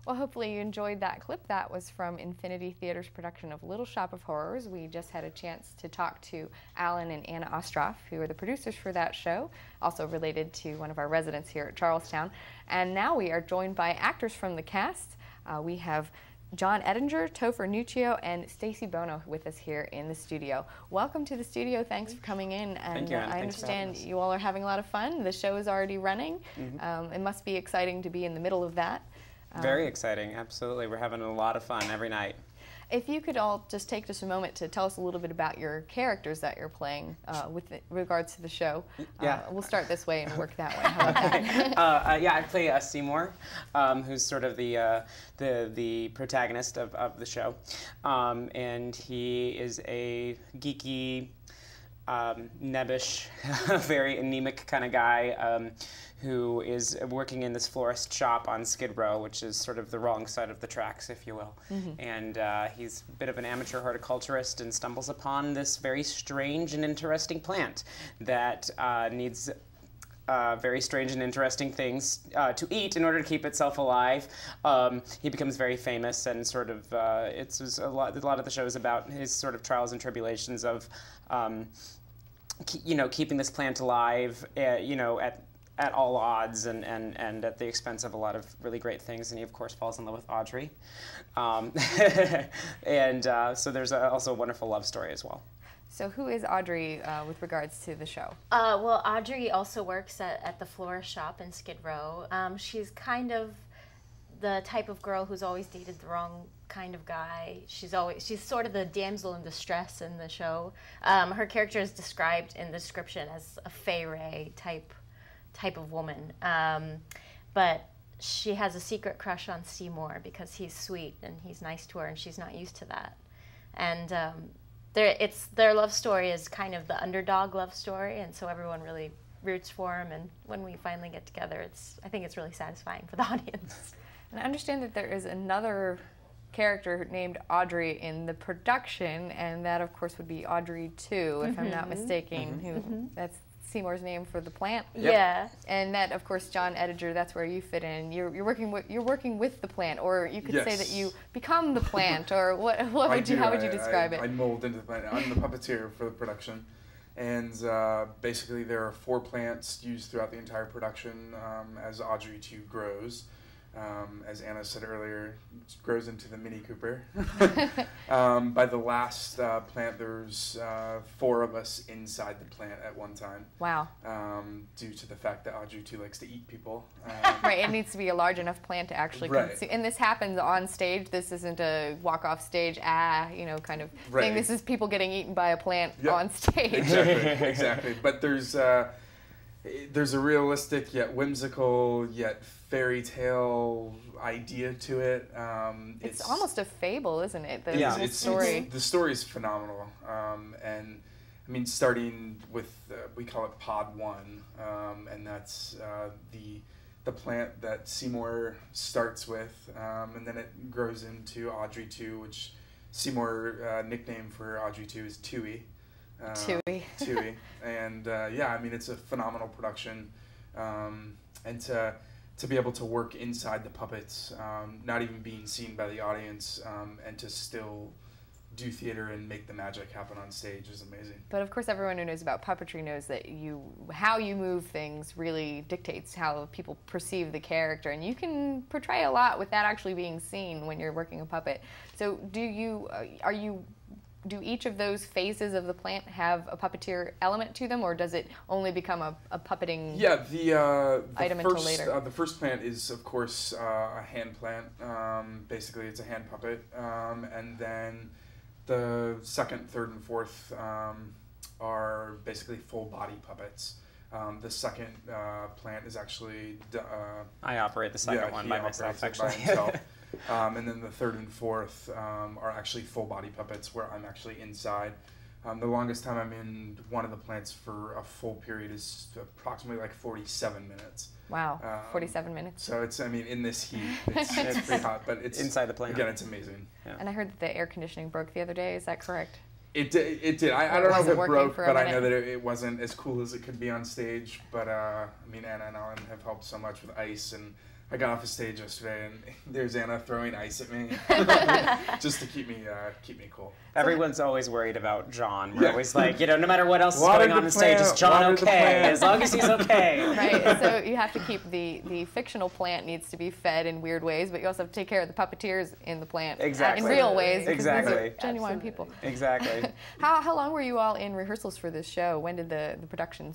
Well, hopefully you enjoyed that clip. That was from Infinity Theater's production of Little Shop of Horrors. We just had a chance to talk to Alan and Anna Ostroff, who are the producers for that show, also related to one of our residents here at Charlestown. And now we are joined by actors from the cast. We have John Ettinger, Topher Nuccio, and Stacie Bono with us here in the studio. Welcome to the studio. Thanks for coming in. And Thank you, Anna. I understand you all are having a lot of fun. The show is already running. It must be exciting to be in the middle of that. Very exciting, absolutely. We're having a lot of fun every night. If you could all just take just a moment to tell us a little bit about your characters that you're playing with regards to the show. Yeah. We'll start this way and work that way. How about that? Yeah, I play Seymour, who's sort of the protagonist of the show. And he is a geeky, nebbish, very anemic kind of guy who is working in this florist shop on Skid Row, which is sort of the wrong side of the tracks, if you will. And he's a bit of an amateur horticulturist and stumbles upon this very strange and interesting plant that needs very strange and interesting things to eat in order to keep itself alive. He becomes very famous, and sort of it's a lot of the show is about his sort of trials and tribulations of keeping this plant alive, at all odds and at the expense of a lot of really great things. And he, of course, falls in love with Audrey. And so there's also a wonderful love story as well. So who is Audrey with regards to the show? Well, Audrey also works at the florist shop in Skid Row. She's kind of the type of girl who's always dated the wrong kind of guy. She's sort of the damsel in distress in the show. Her character is described in the description as a Fay Ray type of woman, but she has a secret crush on Seymour because he's sweet and he's nice to her, and she's not used to that. And their love story is kind of the underdog love story, and so everyone really roots for him. And when we finally get together, I think it's really satisfying for the audience. And I understand that there is another character named Audrey in the production, and that of course would be Audrey 2, if I'm not mistaken. That's Seymour's name for the plant. Yeah. And that, of course, John Ettinger, that's where you fit in. You're working with the plant, or you could say that you become the plant, or how would you describe it? I mold into the plant. I'm the puppeteer for the production, and basically there are 4 plants used throughout the entire production as Audrey 2 grows. As Anna said earlier, it grows into the Mini Cooper. By the last plant, there's 4 of us inside the plant at one time. Wow. Due to the fact that Audrey 2 likes to eat people. Right, it needs to be a large enough plant to actually consume. And this happens on stage. This isn't a walk-off stage, kind of thing. This is people getting eaten by a plant on stage. Exactly. But there's a realistic yet whimsical yet fairy tale idea to it. It's almost a fable, isn't it? The story. The story is phenomenal, and I mean, starting with we call it Pod 1, and that's the plant that Seymour starts with, and then it grows into Audrey 2, which Seymour nickname for Audrey 2 is Tui. Tui. And I mean, it's a phenomenal production, and to be able to work inside the puppets, not even being seen by the audience, and to still do theater and make the magic happen on stage is amazing. But of course, everyone who knows about puppetry knows that how you move things really dictates how people perceive the character, and you can portray a lot without actually being seen when you're working a puppet. So do each of those phases of the plant have a puppeteer element to them, or does it only become a puppeting item until later? The first plant is, of course, a hand plant. Basically, it's a hand puppet. And then the second, third, and fourth are basically full-body puppets. The second plant is actually... I operate the second one by myself, actually. And then the third and fourth are actually full-body puppets where I'm actually inside. The longest time I'm in one of the plants for a full period is approximately like 47 minutes. Wow, 47 minutes. So it's, I mean, in this heat, it's pretty hot, but it's... Inside the plant. Again, it's amazing. Yeah. And I heard that the air conditioning broke the other day, is that correct? It did. I don't know if it broke, but I know that it wasn't as cool as it could be on stage. But I mean, Anna and Alan have have helped so much with ice. And I got off the stage yesterday, and there's Anna throwing ice at me, just to keep me cool. Everyone's always worried about John. We're always like, no matter what else is going on the stage, is John okay? As long as he's okay. Right. So you have to keep the fictional plant needs to be fed in weird ways, but you also have to take care of the puppeteers in the plant in real ways. Exactly. These are genuine people. Exactly. How long were you all in rehearsals for this show? When did the production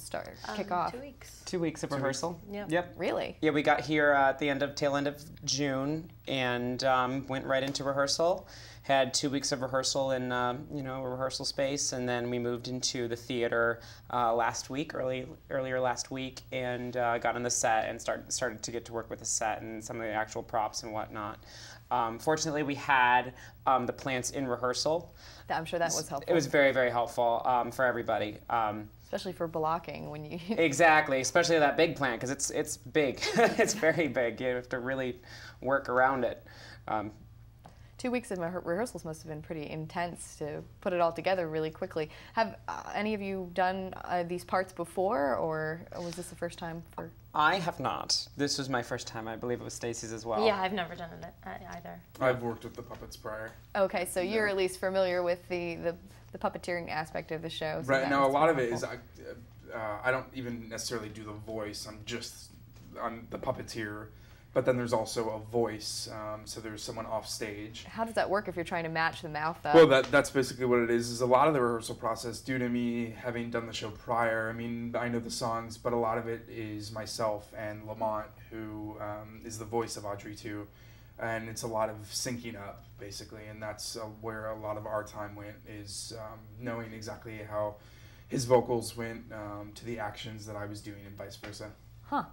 kick off? 2 weeks. 2 weeks of rehearsal. Yep. Really? Yeah, we got here at the tail end of June, and went right into rehearsal. Had 2 weeks of rehearsal in a rehearsal space, and then we moved into the theater earlier last week, and got on the set and started to get to work with the set and some of the actual props and whatnot. Fortunately, we had the plants in rehearsrsal. I'm sure that was helpful. It was very, very helpful for everybody. Especially for blocking when you... Exactly, especially that big plant, because it's big. It's very big. You have to really work around it. 2 weeks of rehearsals must have been pretty intense to put it all together really quickly. Have any of you done these parts before, or was this the first time for... I have not. This was my first time. I believe it was Stacie's as well. Yeah, I've never done it either. I've worked with the puppets prior. Okay, so you're at least familiar with the puppeteering aspect of the show. So right, now a lot of it is, I don't even necessarily do the voice, I'm the puppeteer, but then there's also a voice, so there's someone off stage. How does that work if you're trying to match the mouth up? Well, that's basically what it is a lot of the rehearsal process, due to me having done the show prior. I mean, I know the songs, but a lot of it is myself and Lamont, who is the voice of Audrey too. And it's a lot of syncing up, basically, and that's where a lot of our time went, is knowing exactly how his vocals went to the actions that I was doing and vice versa. Huh.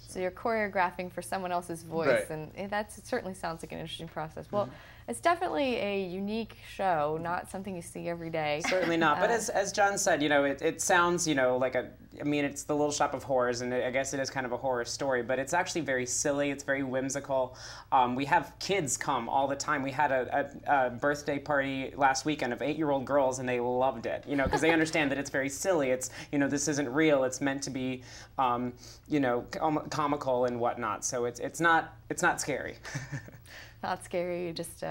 So you're choreographing for someone else's voice, and it certainly sounds like an interesting process. Well, it's definitely a unique show, not something you see every day. Certainly not. But as John said, it sounds, like it's the Little Shop of Horrors, and I guess it is kind of a horror story, but it's actually very silly. It's very whimsical. We have kids come all the time. We had a birthday party last weekend of 8-year-old girls, and they loved it, because they understand that it's very silly. It's, this isn't real. It's meant to be, comical and whatnot. So it's not scary. Not scary, just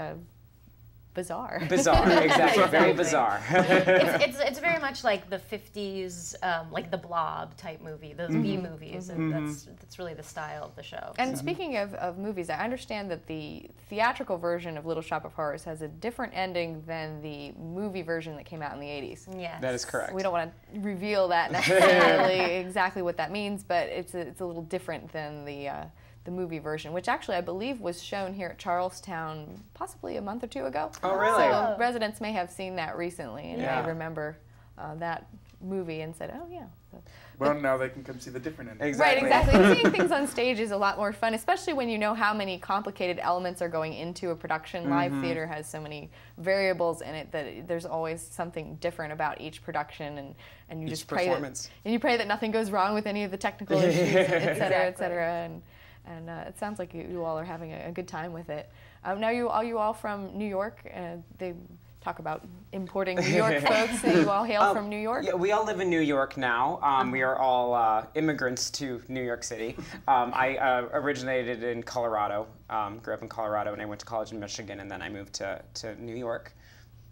bizarre. Bizarre, exactly. Very bizarre. It's very much like the 50s, like the Blob type movie, those B movies, and that's really the style of the show. And speaking of movies, I understand that the theatrical version of Little Shop of Horrors has a different ending than the movie version that came out in the 80s. Yes. That is correct. We don't want to reveal that necessarily exactly what that means, but it's a little different than the movie version, which actually I believe was shown here at Charlestown possibly a month or two ago. Oh, really? So residents may have seen that recently and may remember that movie and said, oh, yeah. Well, now they can come see the different ending. Exactly. Right, exactly. Seeing things on stage is a lot more fun, especially when you know how many complicated elements are going into a production. Live theater has so many variables in it that there's always something different about each production, and you just pray that nothing goes wrong with any of the technical issues, et cetera, et cetera. And it sounds like you all are having a good time with it. Now, are you all from New York? They talk about importing New York folks. You all hail from New York? Yeah, we all live in New York now. We are all immigrants to New York City. I originated in Colorado, grew up in Colorado, and I went to college in Michigan, and then I moved to New York.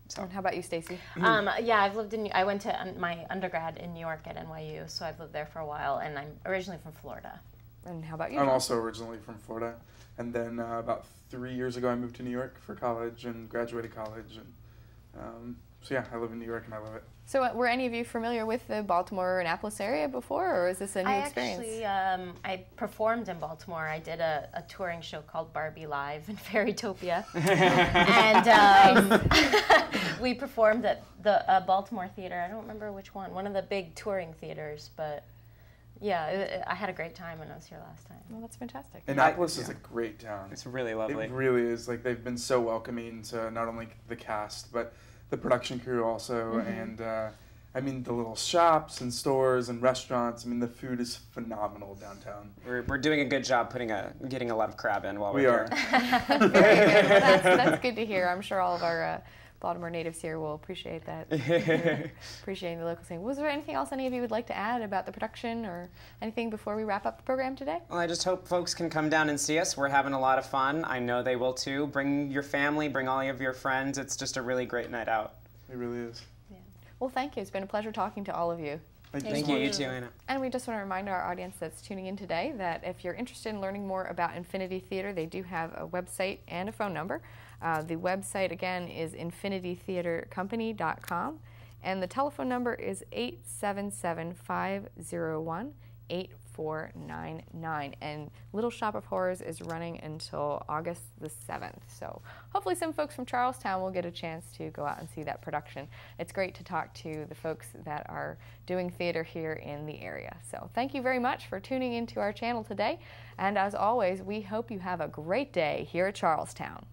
So. And how about you, Stacie? Yeah, I went to my undergrad in New York at NYU, so I've lived there for a while, and I'm originally from Florida. And how about you? I'm also originally from Florida, and then about 3 years ago I moved to New York for college and graduated college, and so yeah, I live in New York and I love it. So were any of you familiar with the Baltimore or Annapolis area before, or is this a new experience? I performed in Baltimore. I did a touring show called Barbie Live in Fairytopia, and we performed at the Baltimore theater. I don't remember which one of the big touring theaters, but yeah, I had a great time when I was here last time. Well, that's fantastic. Annapolis is a great town. It's really lovely. It really is. Like, they've been so welcoming to not only the cast, but the production crew also. And, I mean, the little shops and stores and restaurants. I mean, the food is phenomenal downtown. We're doing a good job getting a lot of crab in while we're here. Very good. Well, that's good to hear. I'm sure all of our Baltimore natives here will appreciate that. Appreciating the local scene. Was there anything else any of you would like to add about the production or anything before we wrap up the program today? Well, I just hope folks can come down and see us. We're having a lot of fun. I know they will too. Bring your family, bring all of your friends. It's just a really great night out. It really is. Yeah. Well, thank you. It's been a pleasure talking to all of you. Thank you. You too, Anna. And we just want to remind our audience that's tuning in today that if you're interested in learning more about Infinity Theater, they do have a website and a phone number. The website, again, is infinitytheatercompany.com, and the telephone number is 877-501-8499. And Little Shop of Horrors is running until August the 7th. So hopefully some folks from Charlestown will get a chance to go out and see that production. It's great to talk to the folks that are doing theater here in the area. So thank you very much for tuning into our channel today. And as always, we hope you have a great day here at Charlestown.